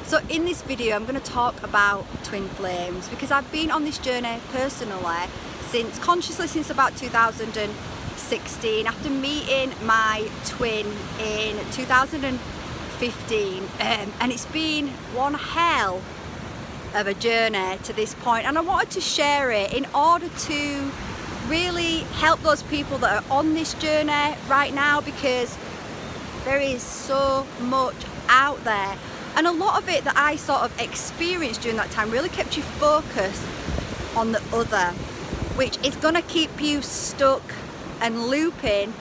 So in this video I'm going to talk about twin flames because I've been on this journey personally consciously since about 2016 after meeting my twin in 2015 and it's been one hell of a journey to this point, and I wanted to share it in order to really help those people that are on this journey right now, because there is so much out there, and a lot of it that I sort of experienced during that time really kept you focused on the other, which is going to keep you stuck and looping,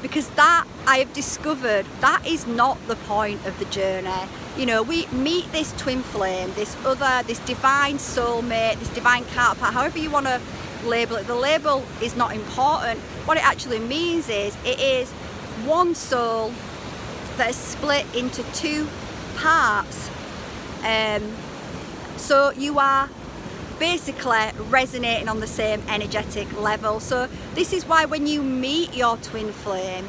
because that I have discovered that is not the point of the journey. You know, we meet this twin flame, this divine soulmate, this divine counterpart, however you want to label it. The label is not important. What it actually means is it is one soul that is split into two parts. So you are basically resonating on the same energetic level. So this is why when you meet your twin flame,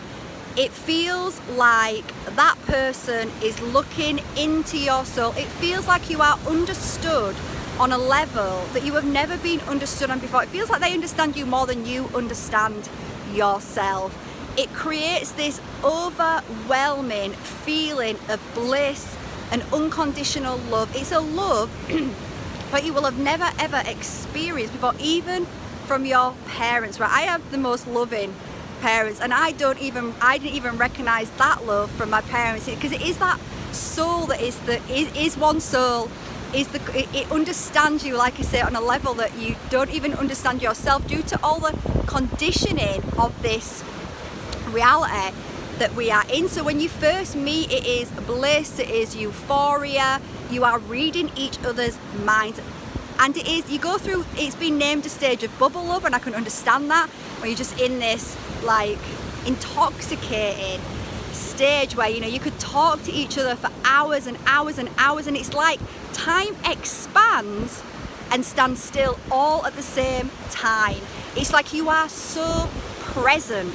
it feels like that person is looking into your soul. It feels like you are understood on a level that you have never been understood on before. It feels like they understand you more than you understand yourself. It creates this overwhelming feeling of bliss and unconditional love. It's a love that you will have never ever experienced before, even from your parents. Right? I have the most loving parents, and I didn't even recognize that love from my parents, because it is that soul that is one soul. It understands you, like I say, on a level that you don't even understand yourself, due to all the conditioning of this reality that we are in. So when you first meet, it is bliss, it is euphoria, you are reading each other's minds, and it is, you go through, it's been named a stage of bubble love, and I can understand that, where you're just in this like intoxicating stage where, you know, you could talk to each other for hours and hours and hours, and it's like time expands and stands still all at the same time. It's like you are so present.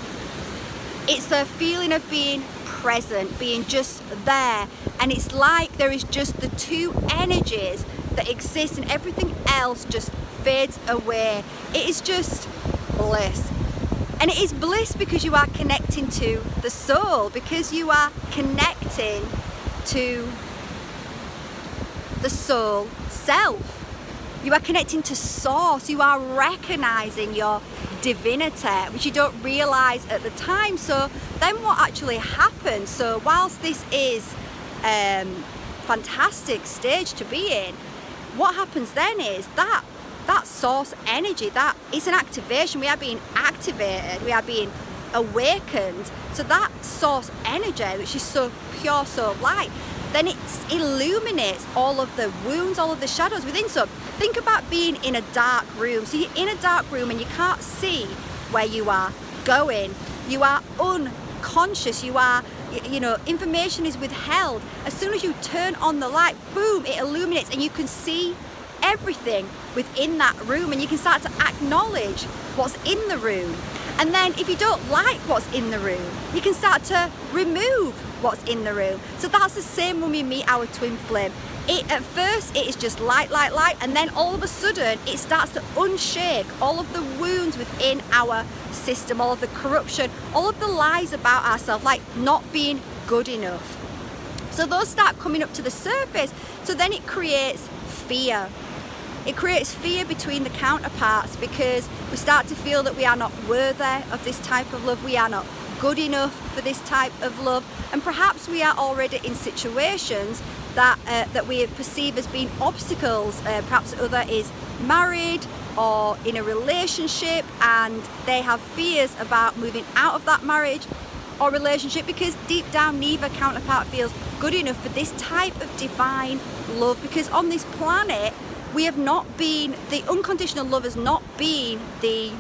It's a feeling of being present, being just there, and it's like there is just the two energies that exist and everything else just fades away. It is just bliss. And it is bliss because you are connecting to the soul, because you are connecting to the soul self. You are connecting to source. You are recognizing your divinity, which you don't realize at the time. So then what actually happens? So whilst this is fantastic stage to be in, what happens then is that source energy, that is an activation. We are being activated, we are being awakened. So that source energy, which is so pure, so light, then it illuminates all of the wounds, all of the shadows within. So think about being in a dark room. So you're in a dark room and you can't see where you are going. You are unconscious. You are, you know, information is withheld. As soon as you turn on the light, boom, it illuminates, and you can see everything within that room, and you can start to acknowledge what's in the room. And then if you don't like what's in the room, you can start to remove what's in the room. So that's the same when we meet our twin flame. At first it is just light, light, light, and then all of a sudden it starts to unshake all of the wounds within our system, all of the corruption, all of the lies about ourselves, like not being good enough. So those start coming up to the surface. So then it creates fear. It creates fear between the counterparts, because we start to feel that we are not worthy of this type of love, we are not good enough for this type of love, and perhaps we are already in situations that we perceive as being obstacles. Perhaps the other is married or in a relationship, and they have fears about moving out of that marriage or relationship, because deep down neither counterpart feels good enough for this type of divine love. Because on this planet we have not been, the unconditional love has not been the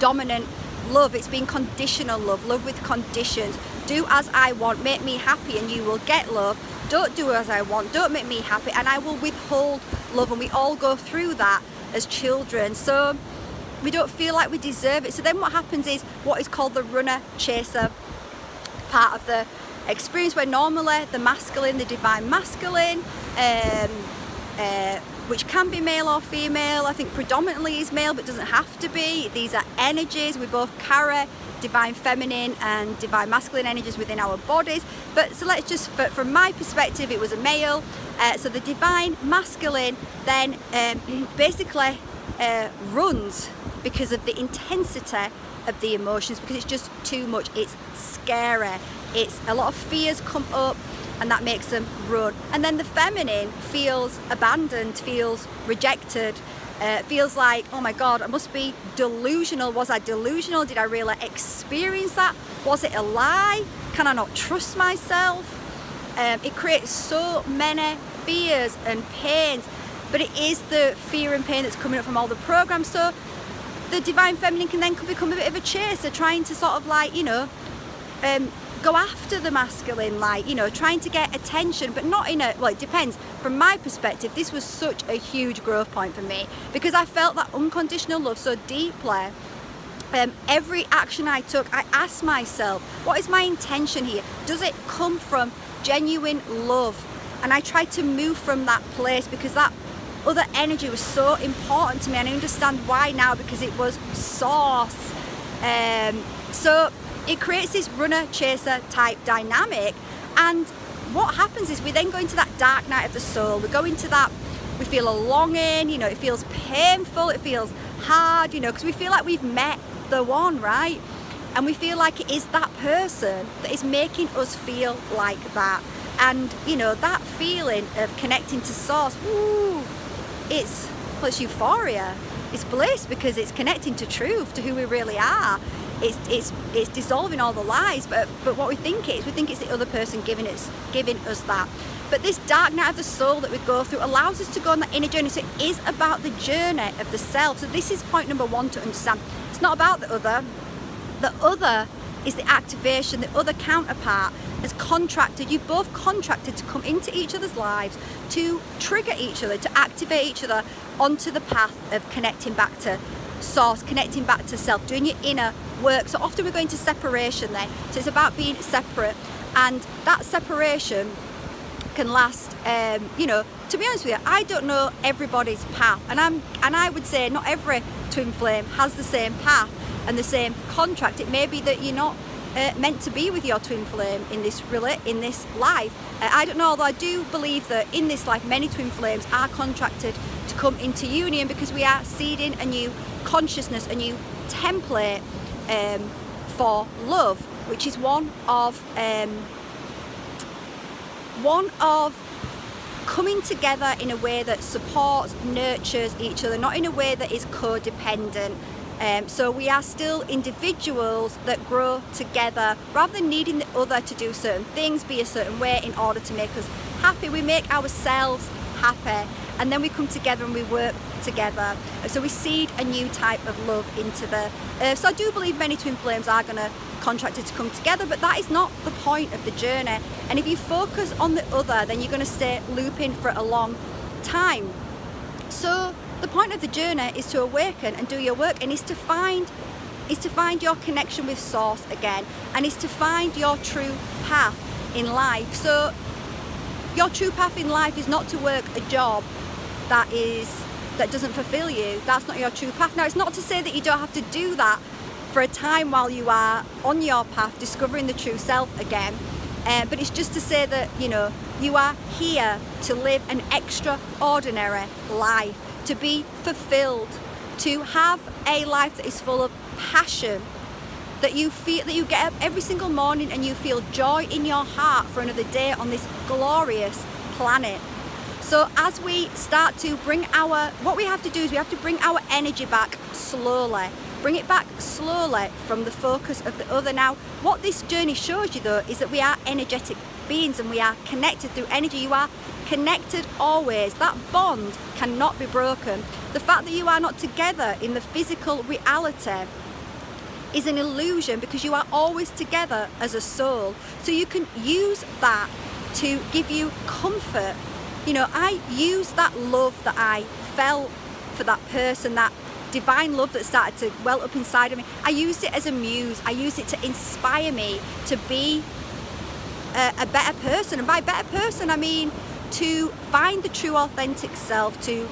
dominant love. It's been conditional love with conditions. Do as I want, make me happy, and you will get love. Don't do as I want, don't make me happy, and I will withhold love. And we all go through that as children, so we don't feel like we deserve it. So then what happens is what is called the runner chaser part of the experience where normally the masculine, the divine masculine, which can be male or female, I think predominantly is male, but doesn't have to be. These are energies. We both carry divine feminine and divine masculine energies within our bodies. But so let's just, from my perspective, it was a male. So the divine masculine then basically runs because of the intensity of the emotions, because it's just too much. It's scary. It's a lot of fears come up, and that makes them run. And then the feminine feels abandoned, feels rejected, feels like, oh my God, I must be delusional. Was I delusional? Did I really experience that? Was it a lie? Can I not trust myself? It creates so many fears and pains, but it is the fear and pain that's coming up from all the programs. So the divine feminine can then become a bit of a chaser, trying to sort of like, go after the masculine, like, trying to get attention, but not in a, well, it depends. From my perspective, this was such a huge growth point for me, because I felt that unconditional love so deeply. Every action I took, I asked myself, what is my intention here? Does it come from genuine love? And I tried to move from that place, because that other energy was so important to me, and I understand why now, because it was source. So it creates this runner-chaser type dynamic, and what happens is we then go into that dark night of the soul. We go into that, we feel a longing, it feels painful, it feels hard, because we feel like we've met the one, right? And we feel like it is that person that is making us feel like that. And, that feeling of connecting to source, it's euphoria. It's bliss, because it's connecting to truth, to who we really are. It's dissolving all the lies, but what we think it's the other person giving us that. But this dark night of the soul that we go through allows us to go on that inner journey. So it is about the journey of the self. So this is point number one to understand. It's not about the other. The other is the activation. The other counterpart has contracted. You've both contracted to come into each other's lives, to trigger each other, to activate each other onto the path of connecting back to source, connecting back to self, doing your inner work. So often we're going to separation there. So it's about being separate, and that separation can last, to be honest with you, I don't know everybody's path, and I would say not every twin flame has the same path and the same contract. It may be that you're not meant to be with your twin flame in this life. I don't know, although I do believe that in this life many twin flames are contracted to come into union, because we are seeding a new consciousness, a new template for love, which is one of coming together in a way that supports, nurtures each other, not in a way that is codependent. So we are still individuals that grow together, rather than needing the other to do certain things, be a certain way in order to make us happy. We make ourselves happy, and then we come together and we work together. So we seed a new type of love into the earth. So I do believe many twin flames are going to contracted to come together, but that is not the point of the journey. And if you focus on the other, then you're going to stay looping for a long time. So the point of the journey is to awaken and do your work, and is to find your connection with source again, and is to find your true path in life. So your true path in life is not to work a job that doesn't fulfill you. That's not your true path. Now, it's not to say that you don't have to do that for a time while you are on your path discovering the true self again, but it's just to say that you are here to live an extraordinary life, to be fulfilled, to have a life that is full of passion, that you feel, that you get up every single morning and you feel joy in your heart for another day on this glorious planet. So as we start to what we have to do is we have to bring our energy back slowly. Bring it back slowly from the focus of the other. Now, what this journey shows you though is that we are energetic beings, and we are connected through energy. You are connected always. That bond cannot be broken. The fact that you are not together in the physical reality is an illusion, because you are always together as a soul. So you can use that to give you comfort. I use that love that I felt for that person, that divine love that started to well up inside of me. I used it as a muse. I used it to inspire me to be a better person. And by better person, I mean to find the true authentic self, to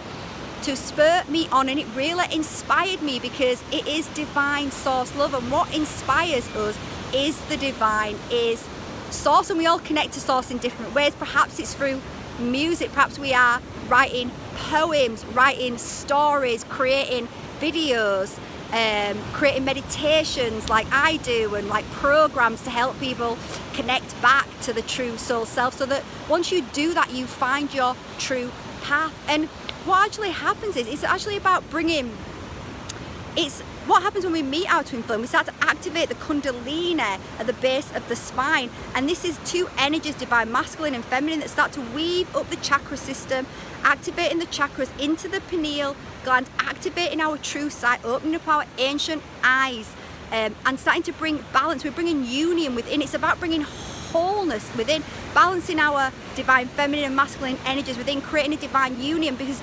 spur me on. And it really inspired me because it is divine source love, and what inspires us is the divine, is source, and we all connect to source in different ways. Perhaps it's through music, perhaps we are writing poems, writing stories, creating videos, creating meditations like I do, and like programs to help people connect back to the true soul self, so that once you do that, you find your true path. And what actually happens is, it's actually about bringing, it's what happens when we meet our twin flame. We start to activate the kundalini at the base of the spine, and this is two energies, divine masculine and feminine, that start to weave up the chakra system, activating the chakras into the pineal gland, activating our true sight, opening up our ancient eyes, and starting to bring balance. We're bringing union within. It's about bringing wholeness within, balancing our divine feminine and masculine energies within, creating a divine union, because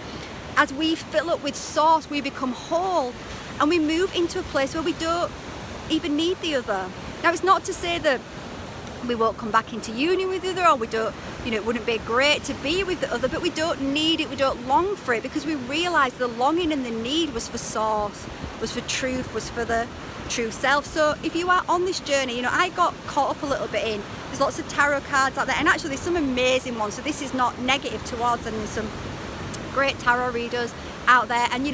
as we fill up with source, we become whole, and we move into a place where we don't even need the other. Now, it's not to say that we won't come back into union with the other, or we don't, it wouldn't be great to be with the other, but we don't need it, we don't long for it, because we realise the longing and the need was for source, was for truth, was for the true self. So if you are on this journey, I got caught up a little bit in, there's lots of tarot cards out there, and actually there's some amazing ones, so this is not negative towards them. There's some great tarot readers out there, and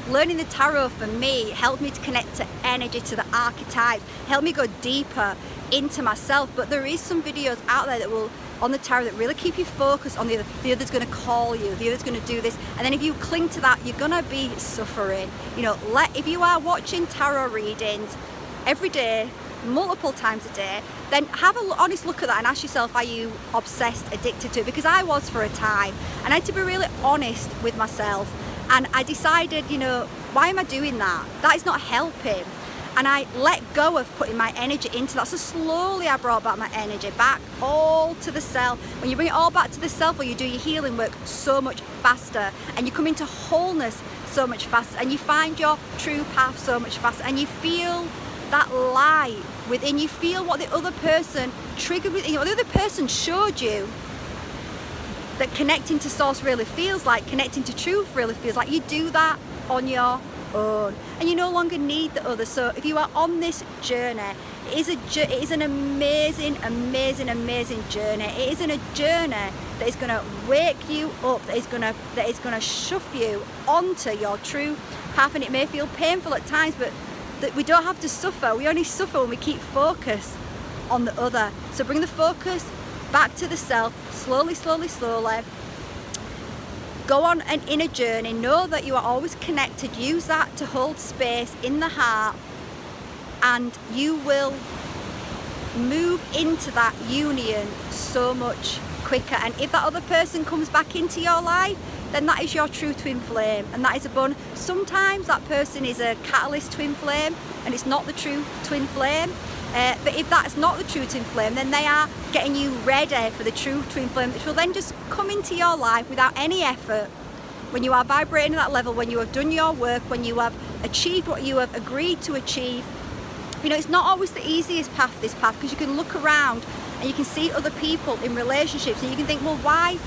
learning the tarot for me helped me to connect to energy, to the archetype, helped me go deeper into myself. But there is some videos out there that will, on the tarot, that really keep you focused on the other. The other's going to call you, the other's going to do this, and then if you cling to that, you're going to be suffering. If you are watching tarot readings every day, multiple times a day, then have an honest look at that and ask yourself, are you obsessed, addicted to it? Because I was for a time, and I had to be really honest with myself, and I decided, why am I doing that? That is not helping. And I let go of putting my energy into that. So slowly I brought back my energy back all to the self. When you bring it all back to the self, or you do your healing work so much faster, and you come into wholeness so much faster, and you find your true path so much faster, and you feel that light within. You feel what the other person triggered within you, what the other person showed you that connecting to source really feels like, connecting to truth really feels like. You do that on your own, and you no longer need the other. So if you are on this journey, it is an amazing journey. It isn't a journey that is going to wake you up, that is going to shove you onto your true path. And it may feel painful at times, but that we don't have to suffer. We only suffer when we keep focus on the other. So bring the focus back to the self, slowly. Go on an inner journey. Know that you are always connected. Use that to hold space in the heart, and you will move into that union so much quicker. And if that other person comes back into your life, then that is your true twin flame, and that is a bonus. Sometimes that person is a catalyst twin flame and it's not the true twin flame. But if that's not the true twin flame, then they are getting you ready for the true twin flame, which will then just come into your life without any effort. When you are vibrating at that level, when you have done your work, when you have achieved what you have agreed to achieve. It's not always the easiest path, this path, because you can look around and you can see other people in relationships, and you can think, well, why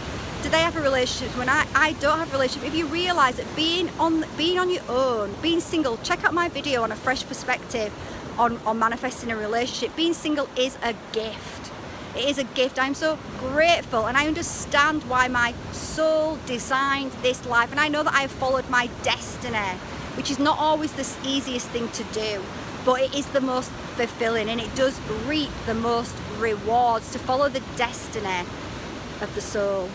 do they have a relationship when I don't have a relationship? If you realise that being on your own, being single, check out my video on a fresh perspective on manifesting a relationship. Being single is a gift. It is a gift. I'm so grateful, and I understand why my soul designed this life, and I know that I have followed my destiny, which is not always the easiest thing to do, but it is the most fulfilling, and it does reap the most rewards to follow the destiny of the soul.